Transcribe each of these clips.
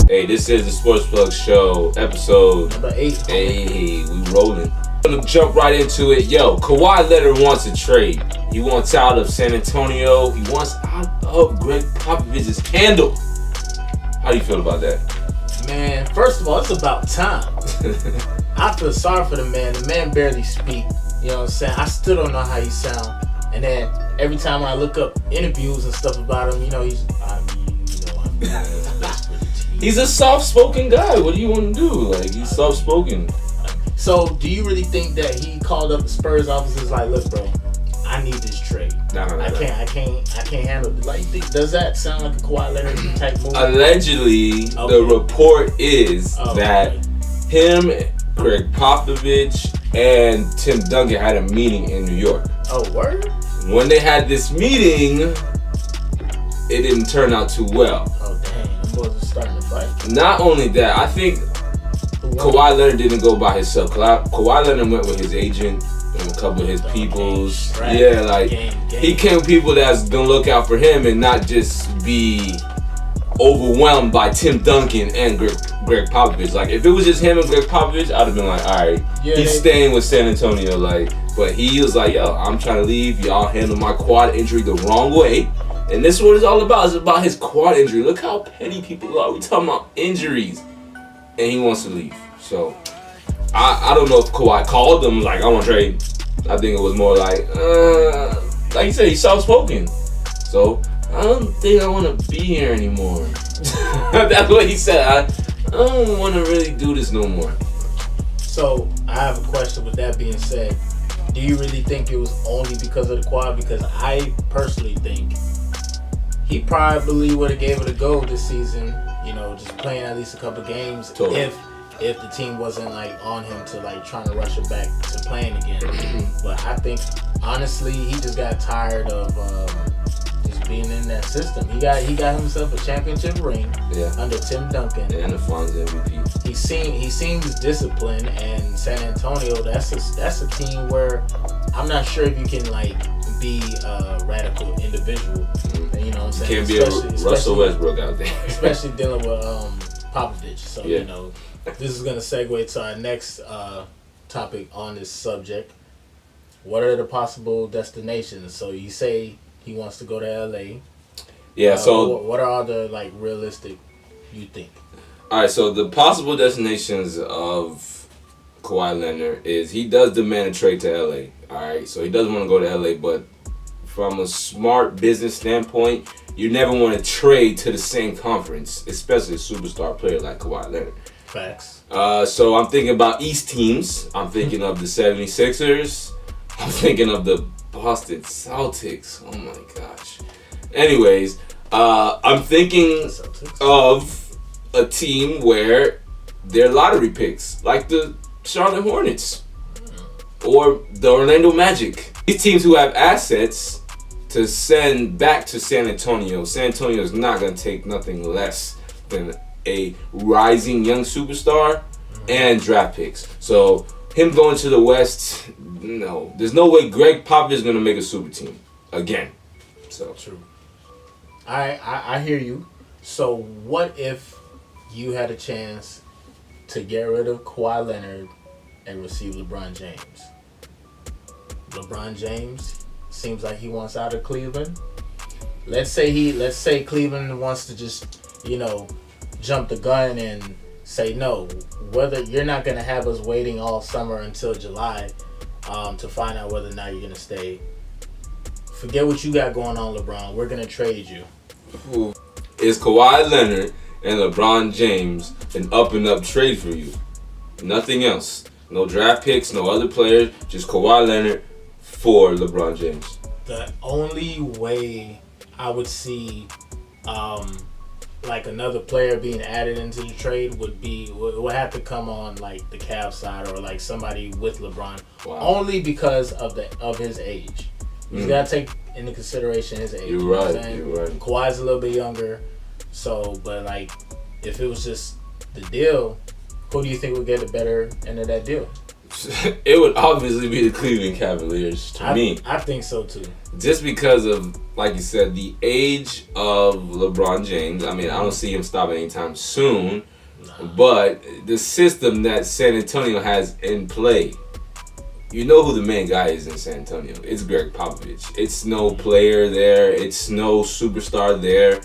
Hey, this is the Sports Plug Show, episode number 8. Hey, we rolling. I'm gonna jump right into it. Yo, Kawhi Leonard wants a trade. He wants out of San Antonio. He wants out of Greg Popovich's handle. How do you feel about that? Man, first of all, it's about time. I feel sorry for the man. The man barely speak. You know what I'm saying? I still don't know how he sound. And then every time I look up interviews and stuff about him, he's He's a soft-spoken guy. What do you want to do? Like, he's soft-spoken. So, do you really think that he called up the Spurs offices like, look, bro, I need this trade. I can't handle it. Like, does that sound like a Kawhi Leonard type move? Allegedly, the report is that him, Greg Popovich, and Tim Duncan had a meeting in New York. Oh, word? When they had this meeting, it didn't turn out too well. Oh, dang. Them boys are starting to fight. Not only that, I think Kawhi Leonard didn't go by himself. Kawhi Leonard went with his agent and a couple of his peoples. Yeah, like, he came with people that's going to look out for him and not just be overwhelmed by Tim Duncan and Greg Popovich. Like, if it was just him and Greg Popovich, I'd have been like, all right, he's staying with San Antonio. Like, but he was like, yo, I'm trying to leave. Y'all handled my quad injury the wrong way. And this is what it's all about. It's about his quad injury. Look how petty people are. We talking about injuries. And he wants to leave. So, I don't know if Kawhi called him like, I want to trade. I think it was more like you said, he's soft-spoken. So, I don't think I want to be here anymore. That's what he said. I don't want to really do this no more. So, I have a question with that being said. Do you really think it was only because of the quad? Because I personally think he probably would have gave it a go this season, just playing at least a couple games. Totally. If the team wasn't like on him to like trying to rush it back to playing again. But I think honestly he just got tired of just being in that system. He got himself a championship ring under Tim Duncan and the Finals MVP. He seems disciplined, and San Antonio that's a team where I'm not sure if you can like be a radical individual. You know what I'm saying? You can't be a Russell Westbrook out there. Especially dealing with Popovich. So, this is going to segue to our next topic on this subject. What are the possible destinations? So, you say he wants to go to LA. Yeah, so... What are all the, like, realistic you think? All right, so the possible destinations of Kawhi Leonard is he does demand a trade to LA. All right, so he doesn't want to go to LA, but from a smart business standpoint, you never want to trade to the same conference, especially a superstar player like Kawhi Leonard. Facts. So I'm thinking about East teams. I'm thinking of the 76ers. I'm thinking of the Boston Celtics. Oh my gosh. Anyways, I'm thinking of a team where they're lottery picks, like the Charlotte Hornets or the Orlando Magic. These teams who have assets to send back to San Antonio. San Antonio is not going to take nothing less than a rising young superstar and draft picks. So him going to the West, no. There's no way Greg Popovich is going to make a super team again. So true. I hear you. So what if you had a chance to get rid of Kawhi Leonard and receive LeBron James? LeBron James seems like he wants out of Cleveland. Let's say Cleveland wants to just, jump the gun and say no. Whether you're not gonna have us waiting all summer until July to find out whether or not you're gonna stay. Forget what you got going on, LeBron. We're gonna trade you. Is Kawhi Leonard and LeBron James an up and up trade for you? Nothing else. No draft picks, no other players, just Kawhi Leonard for LeBron James. The only way I would see like another player being added into the trade would have to come on like the Cavs side or like somebody with LeBron. Wow. Only because of his age. You gotta take into consideration his age. You're right. Kawhi's a little bit younger, but like if it was just the deal, who do you think would get the better end of that deal? It would obviously be the Cleveland Cavaliers to me. I think so too. Just because of, like you said, the age of LeBron James. I mean, I don't see him stopping anytime soon. But the system that San Antonio has in play, you know who the main guy is in San Antonio. It's Greg Popovich. It's no player there. It's no superstar there.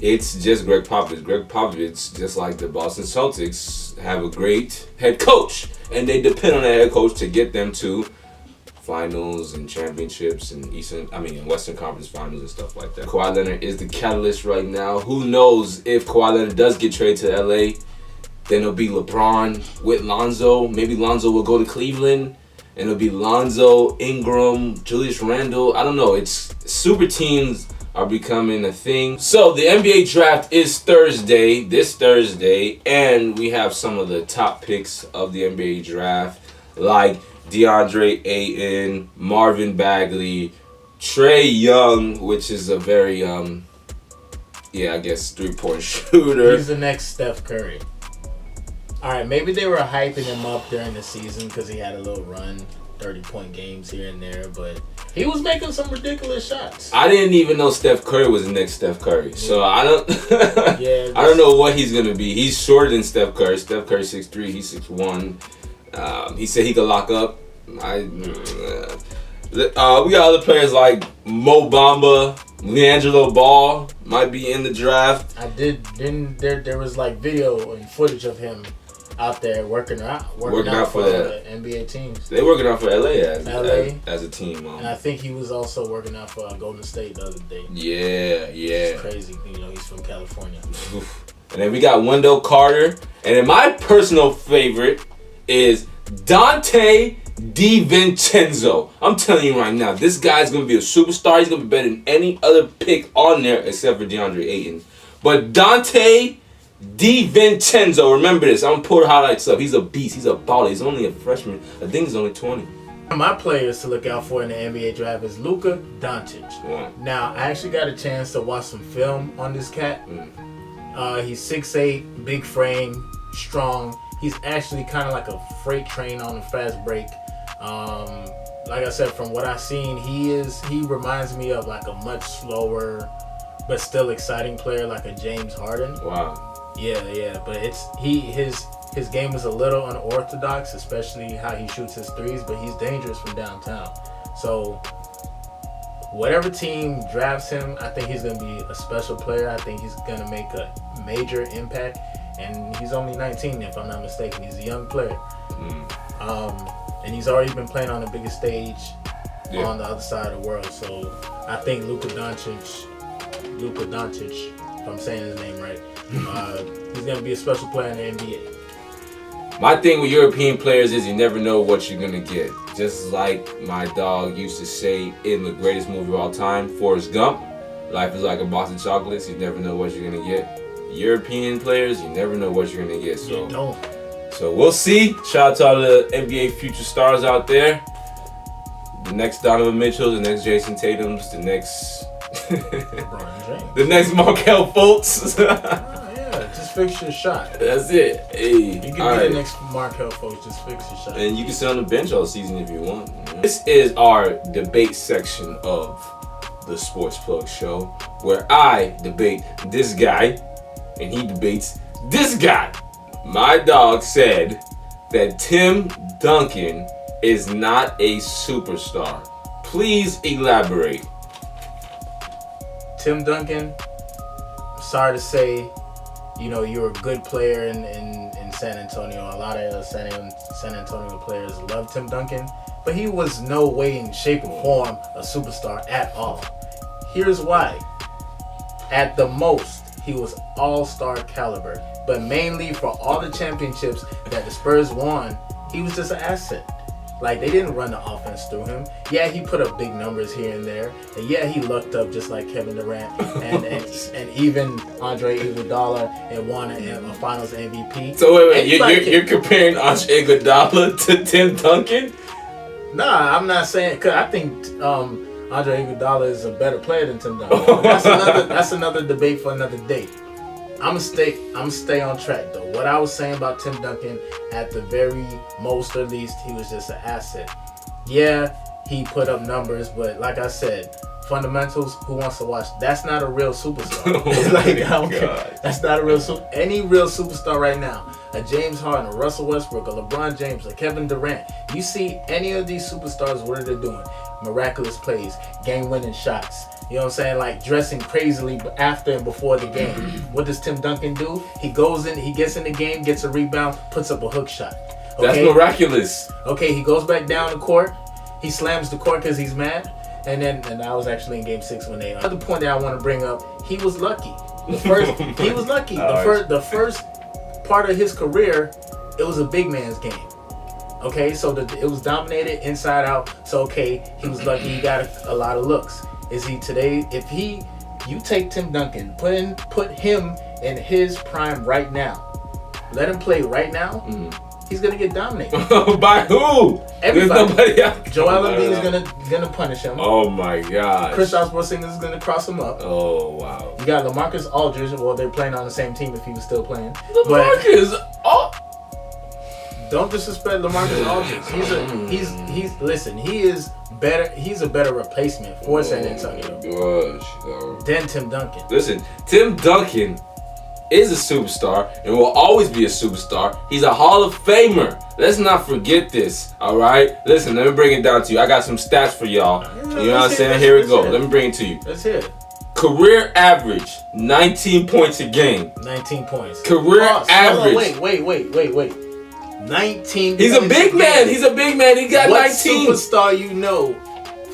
It's just Greg Popovich. Greg Popovich, just like the Boston Celtics, have a great head coach. And they depend on that head coach to get them to finals and championships and Western Conference finals and stuff like that. Kawhi Leonard is the catalyst right now. Who knows if Kawhi Leonard does get traded to LA, then it'll be LeBron with Lonzo. Maybe Lonzo will go to Cleveland. And it'll be Lonzo, Ingram, Julius Randle. I don't know. It's super teams are becoming a thing. So the NBA draft is this Thursday, and we have some of the top picks of the NBA draft, like DeAndre Ayton, Marvin Bagley, Trae Young, which is a very, I guess 3-point shooter. He's the next Steph Curry. All right, maybe they were hyping him up during the season because he had a little run, 30-point games here and there, but he was making some ridiculous shots. I didn't even know Steph Curry was the next Steph Curry, so I don't. I don't know what he's gonna be. He's shorter than Steph Curry. Steph Curry 6'3", he's 6'1". He said he could lock up. We got other players like Mo Bamba, LiAngelo Ball might be in the draft. There was like video and footage of him out there working out for the NBA teams. They're working out for LA as a team. And I think he was also working out for Golden State the other day. Yeah. It's crazy. He's from California. And then we got Wendell Carter. And then my personal favorite is Dante DiVincenzo. I'm telling you right now, this guy's going to be a superstar. He's going to be better than any other pick on there except for DeAndre Ayton. But Dante DiVincenzo, remember this. I'm going to pull the highlights up. He's a beast. He's a baller. He's only a freshman. I think he's only 20. My players to look out for in the NBA draft is Luka Doncic. Yeah. Now, I actually got a chance to watch some film on this cat. He's 6'8", big frame, strong. He's actually kind of like a freight train on a fast break. Like I said, from what I've seen, he reminds me of like a much slower but still exciting player, like a James Harden. Wow. Yeah, but his game is a little unorthodox, especially how he shoots his threes, but he's dangerous from downtown. So whatever team drafts him, I think he's going to be a special player. I think he's going to make a major impact, and he's only 19 if I'm not mistaken. He's a young player. And he's already been playing on the biggest stage on the other side of the world. So I think Luka Doncic, if I'm saying his name right, he's going to be a special player in the NBA. My thing with European players is you never know what you're going to get. Just like my dog used to say in the greatest movie of all time, Forrest Gump, life is like a box of chocolates. You never know what you're going to get. European players, you never know what you're going to get. So, you don't. So we'll see. Shout out to all the NBA future stars out there. The next Donovan Mitchell, the next Jason Tatum's, the next the next Markelle Fultz. Just fix your shot. That's it. Hey, you can be the next Markelle Fultz. Just fix your shot. And you can sit on the bench all season if you want. This is our debate section of the Sports Plug Show, where I debate this guy and he debates this guy. My dog said that Tim Duncan is not a superstar. Please elaborate. Tim Duncan, sorry to say, you're a good player in San Antonio. A lot of San Antonio players love Tim Duncan, but he was no way in shape or form a superstar at all. Here's why. At the most, he was all-star caliber, but mainly for all the championships that the Spurs won, he was just an asset. Like, they didn't run the offense through him. Yeah, he put up big numbers here and there. And yeah, he lucked up just like Kevin Durant and even Andre Iguodala and won a Finals MVP. So wait, you're comparing Andre Iguodala to Tim Duncan? Nah, I'm not saying, because I think Andre Iguodala is a better player than Tim Duncan. That's another debate for another day. I'm gonna stay on track though. What I was saying about Tim Duncan, at the very most or least, he was just an asset. Yeah, he put up numbers, but like I said, fundamentals. Who wants to watch? That's not a real superstar. Like, I don't care. That's not a real any real superstar right now. A James Harden, a Russell Westbrook, a LeBron James, a Kevin Durant. You see any of these superstars? What are they doing? Miraculous plays, game-winning shots. You know what I'm saying? Like dressing crazily after and before the game. What does Tim Duncan do? He goes in, he gets in the game, gets a rebound, puts up a hook shot. Okay? That's miraculous. Okay, he goes back down the court. He slams the court because he's mad. And I was actually in Game 6 when they. Another point that I want to bring up, he was lucky. He was lucky. The first part of his career, it was a big man's game. Okay, so it was dominated inside out. So okay, he was lucky. He got a lot of looks. Is he today? If you take Tim Duncan, put him in his prime right now, let him play right now. He's gonna get dominated. By who? Everybody. There's nobody else. Joel Embiid is gonna punish him. Oh my God. Kristaps Porzingis is gonna cross him up. Oh wow. You got LaMarcus Aldridge. Well, they're playing on the same team if he was still playing. LaMarcus. Don't disrespect LaMarcus Aldridge. He is better. He's a better replacement for San Antonio than Tim Duncan. Listen, Tim Duncan is a superstar and will always be a superstar. He's a Hall of Famer. Let's not forget this, all right? Listen, let me bring it down to you. I got some stats for y'all. You know what I'm saying? Here we go. Let me bring it to you. Let's hear it. Career average, 19 points a game. 19 points. Career average. Wait. 19 He's a big man. He's a big man. He got what 19. What superstar you know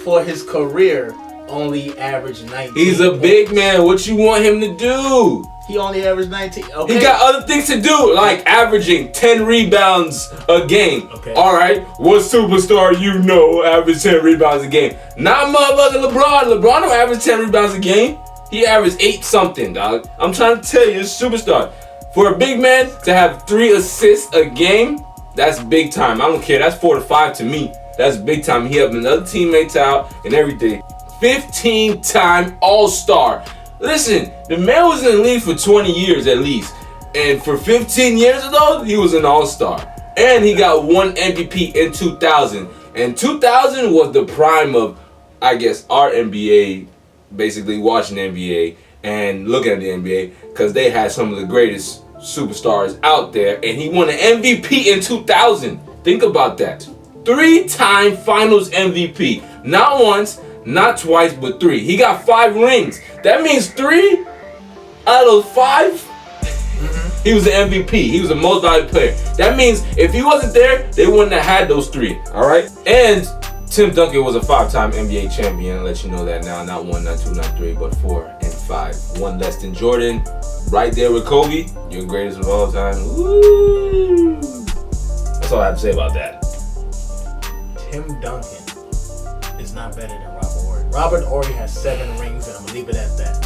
for his career only averaged 19 He's a big man. What you want him to do? He only averaged 19. Okay. He got other things to do, like averaging 10 rebounds a game. Okay. All right. What superstar you know average 10 rebounds a game? Not motherfucking LeBron. LeBron don't average 10 rebounds a game. He averaged 8 something, dog. I'm trying to tell you, he's a superstar. For a big man to have 3 assists a game, that's big time. I don't care. That's 4 to 5 to me. That's big time. He helping other teammates out and everything. 15-time All-Star. Listen, the man was in the league for 20 years at least. And for 15 years ago, he was an All-Star. And he got 1 MVP in 2000. And 2000 was the prime of, I guess, our NBA, basically watching the NBA and looking at the NBA, because they had some of the greatest superstars out there, and he won an MVP in 2000. Think about that. 3-time Finals MVP. Not once, not twice, but 3. He got 5 rings. That means 3 out of those 5, he was the MVP. He was the most valuable player. That means if he wasn't there, they wouldn't have had those 3. All right? And Tim Duncan was a 5-time NBA champion. I'll let you know that now. Not 1, not 2, not 3, but 4 and 5. 1 less than Jordan. Right there with Kobe. You're greatest of all time. Woo! That's all I have to say about that. Tim Duncan is not better than Robert Horry. Robert Horry has 7 rings, and I'm going to leave it at that.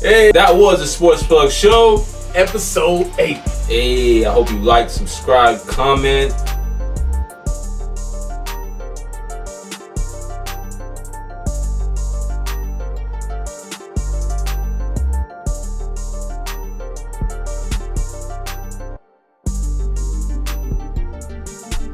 Hey, that was the Sports Plug Show. Episode 8. Hey, I hope you liked, subscribe, comment.